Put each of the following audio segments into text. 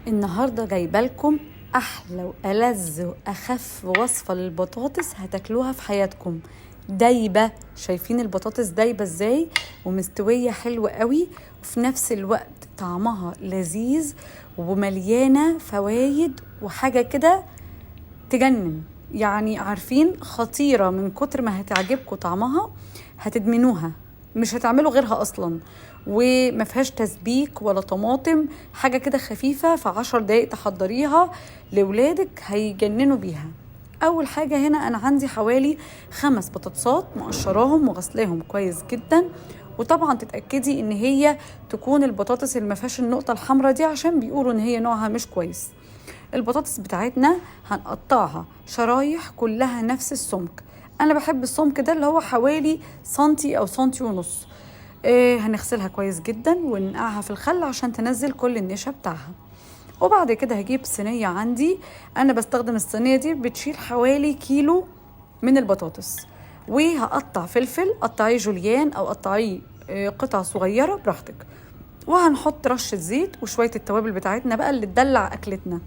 النهاردة جايبالكم أحلى وألذ وأخف وصفة للبطاطس هتاكلوها في حياتكم. دايبة، شايفين البطاطس دايبة ازاي ومستوية حلوة قوي، وفي نفس الوقت طعمها لذيذ ومليانة فوايد وحاجة كده تجنن. يعني عارفين خطيرة، من كتر ما هتعجبكم طعمها هتدمنوها، مش هتعملوا غيرها أصلا، وما فيهاش تسبيك ولا طماطم، حاجة كده خفيفة في 10 دقايق تحضريها لولادك هيجننوا بيها. أول حاجة هنا أنا عندي حوالي 5 بطاطسات مقشراهم وغسلاهم كويس جدا، وطبعا تتأكدي ان هي تكون البطاطس اللي ما فيهاش النقطة الحمراء دي، عشان بيقولوا ان هي نوعها مش كويس. البطاطس بتاعتنا هنقطعها شرايح كلها نفس السمك، انا بحب السمك ده اللي هو حوالي سنتي او سنتي ونص. هنغسلها كويس جدا وننقعها في الخل عشان تنزل كل النشا بتاعها. وبعد كده هجيب صينية عندي، انا بستخدم الصينية دي بتشيل حوالي كيلو من البطاطس، وهقطع فلفل، قطعيه جوليان او قطعيه قطع صغيرة براحتك، وهنحط رشة زيت وشوية التوابل بتاعتنا بقى اللي تدلع أكلتنا.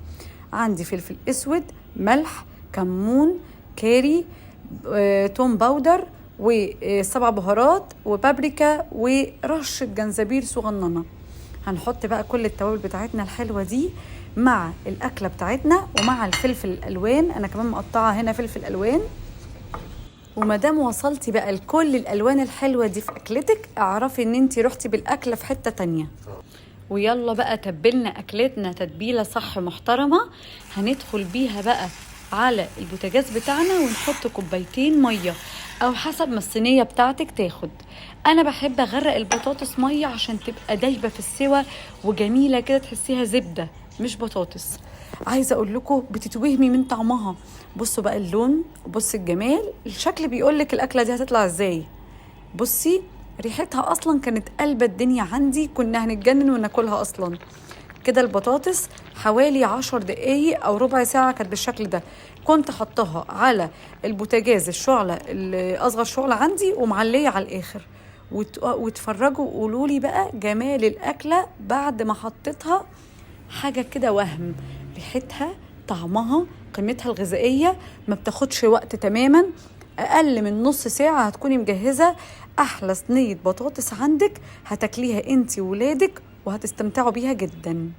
عندي فلفل أسود، ملح، كمون، كاري، توم باودر، و7 بهارات، وبابريكا، ورشة جنزبيل صغننة. هنحط بقى كل التوابل بتاعتنا الحلوة دي مع الأكلة بتاعتنا ومع الفلفل الألوان، أنا كمان مقطعة هنا فلفل ألوان. ومادام وصلتي بقى لكل الألوان الحلوة دي في أكلتك، اعرفي ان انتي رحتي بالأكلة في حتة تانية. ويلا بقى تبلنا أكلتنا تتبيلة صح محترمة، هندخل بيها بقى على البوتاجاز بتاعنا ونحط 2 مية أو حسب ما الصينية بتاعتك تاخد. أنا بحب أغرق البطاطس مية عشان تبقى دايبة في السوا وجميلة كده، تحسيها زبدة مش بطاطس. عايزة أقول لكم بتتوهمي من طعمها. بصوا بقى اللون، بص الجمال، الشكل بيقولك الأكلة دي هتطلع ازاي. بصي ريحتها أصلا كانت قلبة الدنيا عندي، كنا هنتجنن وناكلها أصلا. كده البطاطس حوالي 10 دقايق أو ربع ساعة كانت بالشكل ده، كنت حطها على البوتاجاز الشعلة الأصغر شعلة عندي ومعلية على الآخر. وتفرجوا وقولولي بقى جمال الأكلة بعد ما حطيتها. حاجة كده وهم، ريحتها، طعمها، قيمتها الغذائية ما بتاخدش وقت تماما، أقل من نص ساعة هتكوني مجهزة أحلى صينية بطاطس عندك، هتاكليها انتي وولادك وهتستمتعوا بيها جدا.